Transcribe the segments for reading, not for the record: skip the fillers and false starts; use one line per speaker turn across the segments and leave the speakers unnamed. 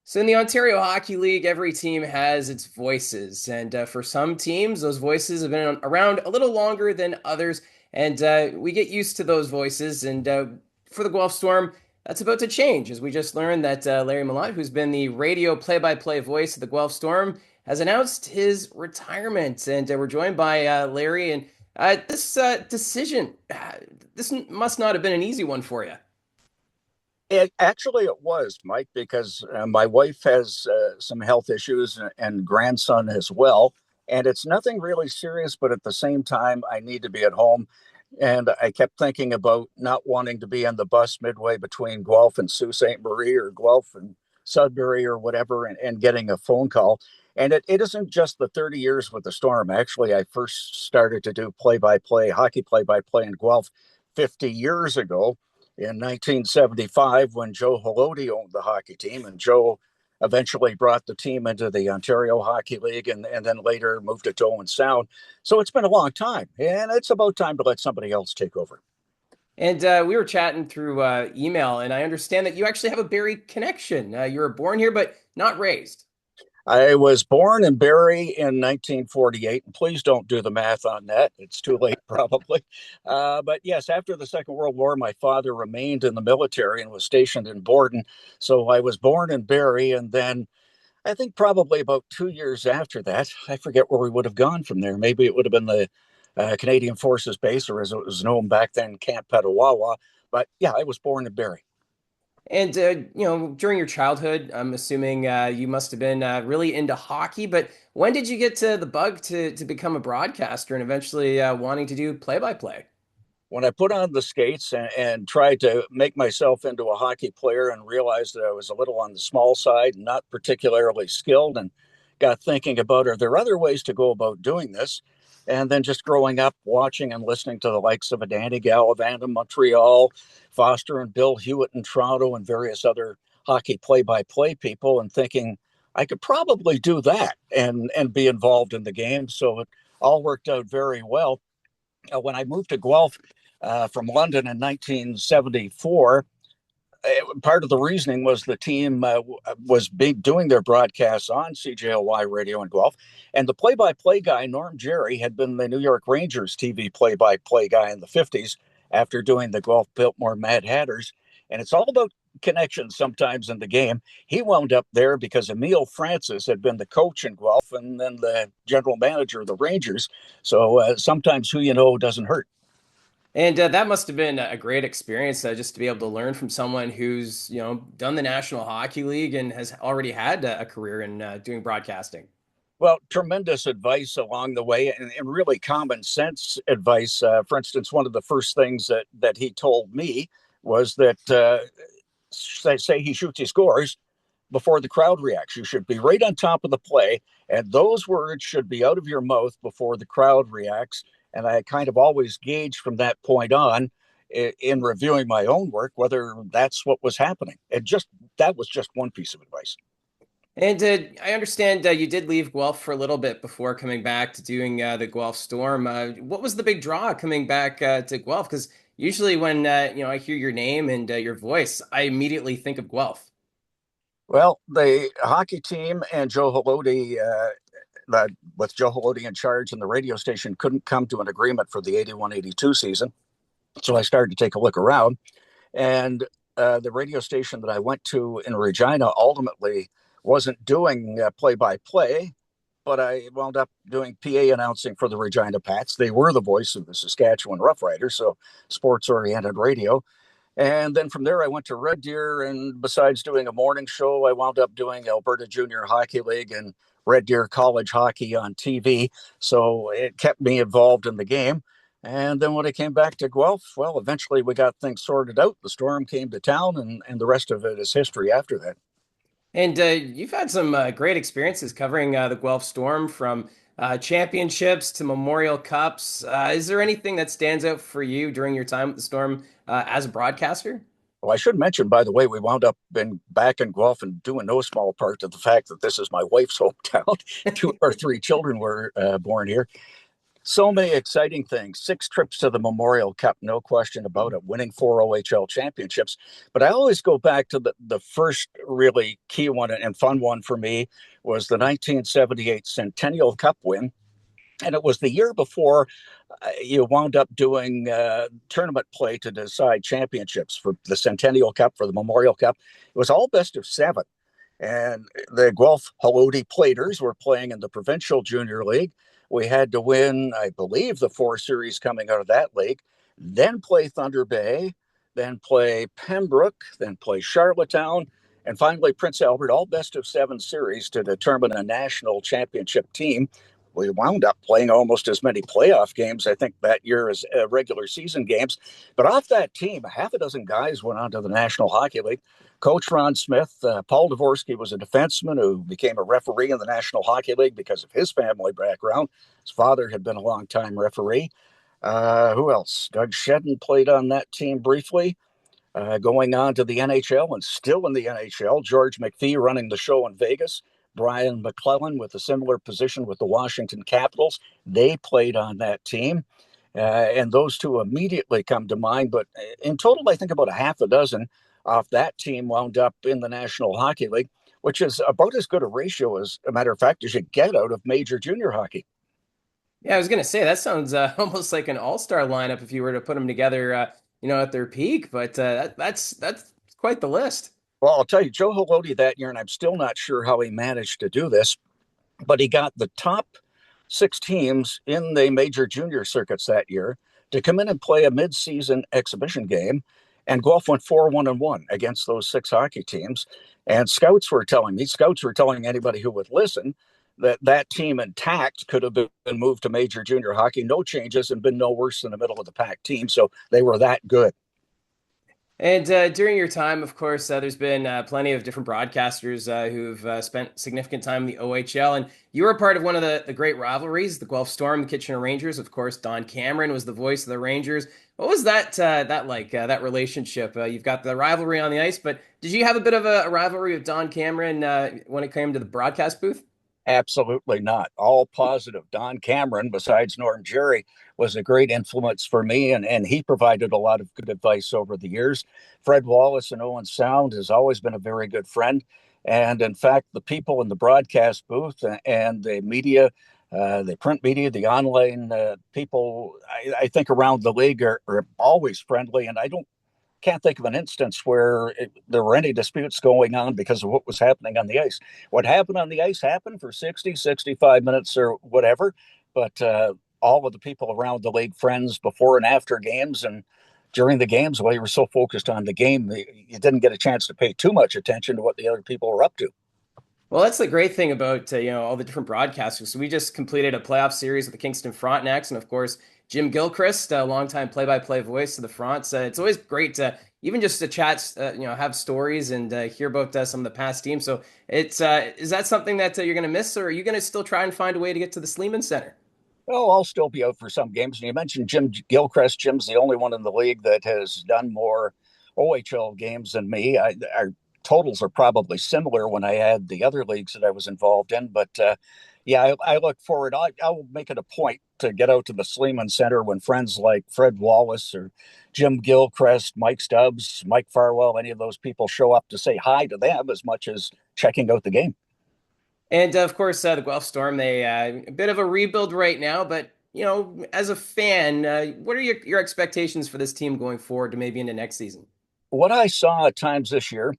So in the Ontario Hockey League, every team has its voices, and for some teams, those voices have been around a little longer than others, and we get used to those voices. And for the Guelph Storm, that's about to change, as we just learned that Larry Mellott, who's been the radio play-by-play voice of the Guelph Storm, has announced his retirement. And we're joined by Larry, and this decision, this must not have been an easy one for you.
It was, Mike, because my wife has some health issues and grandson as well. And it's nothing really serious, but at the same time, I need to be at home. And I kept thinking about not wanting to be on the bus midway between Guelph and Sault Ste. Marie or Guelph and Sudbury or whatever and getting a phone call. And it isn't just the 30 years with the Storm. Actually, I first started to do play by play, hockey play by play in Guelph 50 years ago in 1975 when Joe Haloti owned the hockey team. And Joe eventually brought the team into the Ontario Hockey League and then later moved it to Owen Sound. So it's been a long time, and it's about time to let somebody else take over.
And we were chatting through email, and I understand that you actually have a Barrie connection. You were born here, but not raised.
I was born in Barrie in 1948, and please don't do the math on that. It's too late, probably. But yes, after the Second World War, my father remained in the military and was stationed in Borden. So I was born in Barrie, and then I think probably about 2 years after that, I forget where we would have gone from there. Maybe it would have been the Canadian Forces Base, or as it was known back then, Camp Petawawa. But yeah, I was born in Barrie.
And during your childhood, I'm assuming you must have been really into hockey. But when did you get to the bug to become a broadcaster and eventually wanting to do play-by-play?
When I put on the skates and tried to make myself into a hockey player and realized that I was a little on the small side, not particularly skilled, and got thinking about are there other ways to go about doing this? And then just growing up, watching and listening to the likes of a Danny Gallivan in Montreal, Foster and Bill Hewitt in Toronto, and various other hockey play-by-play people, and thinking I could probably do that and be involved in the game. So it all worked out very well. When I moved to Guelph from London in 1974, part of the reasoning was the team was doing their broadcasts on CJLY radio in Guelph. And the play by play guy, Norm Jerry, had been the New York Rangers TV play by play guy in the 50s after doing the Guelph Biltmore Mad Hatters. And it's all about connections sometimes in the game. He wound up there because Emile Francis had been the coach in Guelph and then the general manager of the Rangers. So sometimes who you know doesn't hurt.
And that must have been a great experience just to be able to learn from someone who's done the National Hockey League and has already had a career in doing broadcasting.
Well, tremendous advice along the way and really common sense advice. For instance, one of the first things that he told me was that say he shoots, he scores before the crowd reacts. You should be right on top of the play, and those words should be out of your mouth before the crowd reacts. And I kind of always gauge from that point on in reviewing my own work whether that's what was happening. And just that was just one piece of advice.
And I understand you did leave Guelph for a little bit before coming back to doing the Guelph Storm. What was the big draw coming back to Guelph? Because usually when I hear your name and your voice, I immediately think of Guelph.
Well, the hockey team and Joe Haloti, with Joe Haloti in charge and the radio station, couldn't come to an agreement for the 81-82 season. So I started to take a look around. And the radio station that I went to in Regina ultimately wasn't doing play by play, but I wound up doing PA announcing for the Regina Pats. They were the voice of the Saskatchewan Roughriders, so sports oriented radio. And then from there, I went to Red Deer. And besides doing a morning show, I wound up doing Alberta Junior Hockey League and Red Deer College hockey on TV. So it kept me involved in the game. And then when I came back to Guelph, well, eventually we got things sorted out. The Storm came to town, and the rest of it is history after that.
And you've had some great experiences covering the Guelph Storm from championships to Memorial Cups. Is there anything that stands out for you during your time with the Storm as a broadcaster?
Well, I should mention, by the way, we wound up back in Guelph and doing no small part to the fact that this is my wife's hometown. Two of our three children were born here. So many exciting things. 6 trips to the Memorial Cup, no question about it, winning 4 OHL championships. But I always go back to the first really key one and fun one for me was the 1978 Centennial Cup win. And it was the year before you wound up doing tournament play to decide championships for the Centennial Cup, for the Memorial Cup. It was all best of 7. And the Guelph Platers were playing in the Provincial Junior League. We had to win, I believe, the 4 series coming out of that league, then play Thunder Bay, then play Pembroke, then play Charlottetown, and finally Prince Albert, all best of 7 series to determine a national championship team. We wound up playing almost as many playoff games, I think, that year as regular season games. But off that team, half a dozen guys went on to the National Hockey League. Coach Ron Smith, Paul Dvorsky was a defenseman who became a referee in the National Hockey League because of his family background. His father had been a longtime referee. Who else? Doug Shedden played on that team briefly, going on to the NHL and still in the NHL. George McPhee running the show in Vegas. Brian McClellan with a similar position with the Washington Capitals. They played on that team. And those two immediately come to mind. But in total, I think about a half a dozen off that team wound up in the National Hockey League, which is about as good a ratio, as a matter of fact, as you get out of major junior hockey.
Yeah, I was gonna say that sounds almost like an all-star lineup if you were to put them together, at their peak. But that's quite the list.
Well, I'll tell you, Joe Haloti that year, and I'm still not sure how he managed to do this, but he got the top 6 teams in the major junior circuits that year to come in and play a midseason exhibition game. And Guelph went 4-1-1 against those 6 hockey teams. And scouts were telling anybody who would listen that that team intact could have been moved to major junior hockey, no changes, and been no worse than a middle of the pack team. So they were that good.
And during your time, of course, there's been plenty of different broadcasters who've spent significant time in the OHL. And you were a part of one of the great rivalries, the Guelph Storm, the Kitchener Rangers. Of course, Don Cameron was the voice of the Rangers. What was that like, that relationship? You've got the rivalry on the ice, but did you have a bit of a rivalry with Don Cameron when it came to the broadcast booth?
Absolutely not. All positive. Don Cameron, besides Norm Jerry, was a great influence for me, and he provided a lot of good advice over the years. Fred Wallace and Owen Sound has always been a very good friend. And in fact, the people in the broadcast booth and the media, the print media, the online people, I think around the league are always friendly. And I don't can't think of an instance where there were any disputes going on because of what was happening on the ice. What happened on the ice happened for 60, 65 minutes or whatever, but all of the people around the league, friends before and after games and during the games, while you were so focused on the game, you didn't get a chance to pay too much attention to what the other people were up to.
Well, that's the great thing about all the different broadcasters. So we just completed a playoff series with the Kingston Frontenacs, and of course Jim Gilchrist, a longtime play-by-play voice of the Fronts. It's always great to even just to chat, have stories and hear about some of the past teams. So it's is that something that you're going to miss, or are you going to still try and find a way to get to the Sleeman Center?
Oh, I'll still be out for some games. And you mentioned Jim Gilchrist. Jim's the only one in the league that has done more OHL games than me. Our totals are probably similar when I add the other leagues that I was involved in. But yeah, I look forward. I'll make it a point to get out to the Sleeman Center when friends like Fred Wallace or Jim Gilchrist, Mike Stubbs, Mike Farwell, any of those people show up to say hi to them as much as checking out the game.
And of course, the Guelph Storm, they a bit of a rebuild right now. But as a fan, what are your expectations for this team going forward to maybe into next season?
What I saw at times this year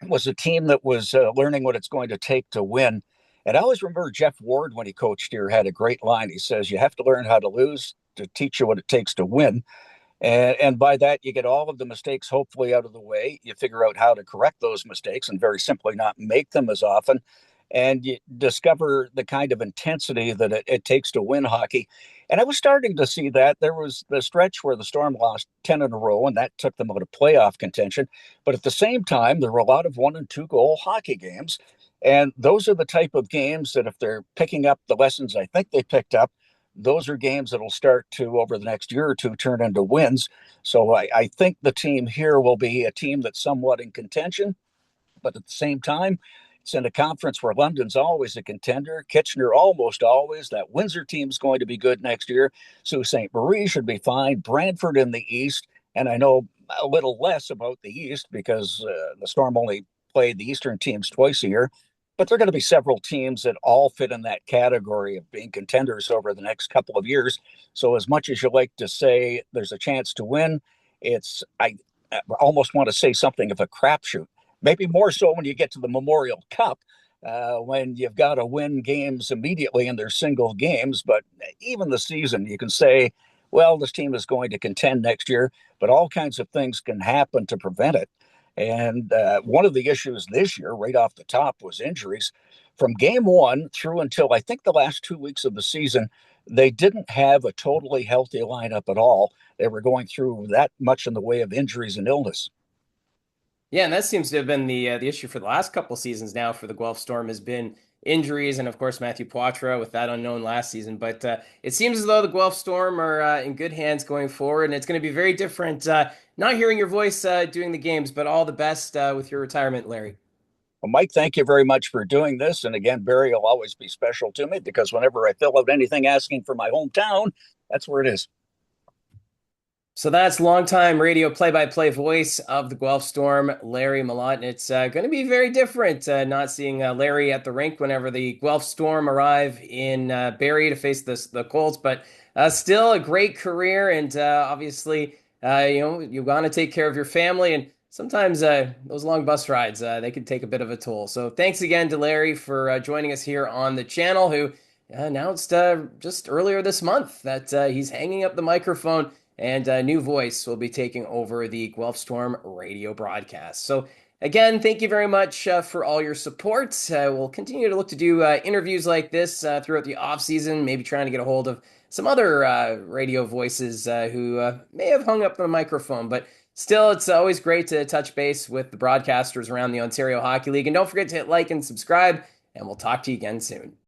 was a team that was learning what it's going to take to win. And I always remember Jeff Ward, when he coached here, had a great line. He says, "You have to learn how to lose to teach you what it takes to win." And by that, you get all of the mistakes hopefully out of the way. You figure out how to correct those mistakes and very simply not make them as often. And you discover the kind of intensity that it takes to win hockey. And I was starting to see that. There was the stretch where the Storm lost 10 in a row, and that took them out of playoff contention. But at the same time, there were a lot of 1 and 2 goal hockey games. And those are the type of games that if they're picking up the lessons I think they picked up, those are games that will start to, over the next year or two, turn into wins. So I think the team here will be a team that's somewhat in contention, but at the same time, It's in a conference where London's always a contender, Kitchener almost always. That Windsor team's going to be good next year. Sault Ste. Marie should be fine. Brantford in the East. And I know a little less about the East because the Storm only played the Eastern teams twice a year. But there are going to be several teams that all fit in that category of being contenders over the next couple of years. So, as much as you like to say there's a chance to win, I almost want to say something of a crapshoot. Maybe more so when you get to the Memorial Cup, when you've got to win games immediately in their single games. But even the season, you can say, well, this team is going to contend next year, but all kinds of things can happen to prevent it. And one of the issues this year, right off the top, was injuries. From game one through until I think the last 2 weeks of the season, they didn't have a totally healthy lineup at all. They were going through that much in the way of injuries and illness.
Yeah, and that seems to have been the issue for the last couple seasons now for the Guelph Storm has been injuries, and of course Matthew Poitras with that unknown last season. But it seems as though the Guelph Storm are in good hands going forward, and it's going to be very different. Not hearing your voice doing the games, but all the best with your retirement, Larry.
Well, Mike, thank you very much for doing this. And again, Barry will always be special to me because whenever I fill out anything asking for my hometown, that's where it is.
So that's longtime radio play-by-play voice of the Guelph Storm, Larry Mellott. And it's going to be very different not seeing Larry at the rink whenever the Guelph Storm arrive in Barrie to face the Colts. But still a great career, and obviously, you want to take care of your family. And sometimes those long bus rides, they can take a bit of a toll. So thanks again to Larry for joining us here on the channel, who announced just earlier this month that he's hanging up the microphone and a new voice will be taking over the Guelph Storm radio broadcast. So again, thank you very much for all your support. We'll continue to look to do interviews like this throughout the off season, maybe trying to get a hold of some other radio voices who may have hung up the microphone, but still, it's always great to touch base with the broadcasters around the Ontario Hockey League. And don't forget to hit like and subscribe, and we'll talk to you again soon.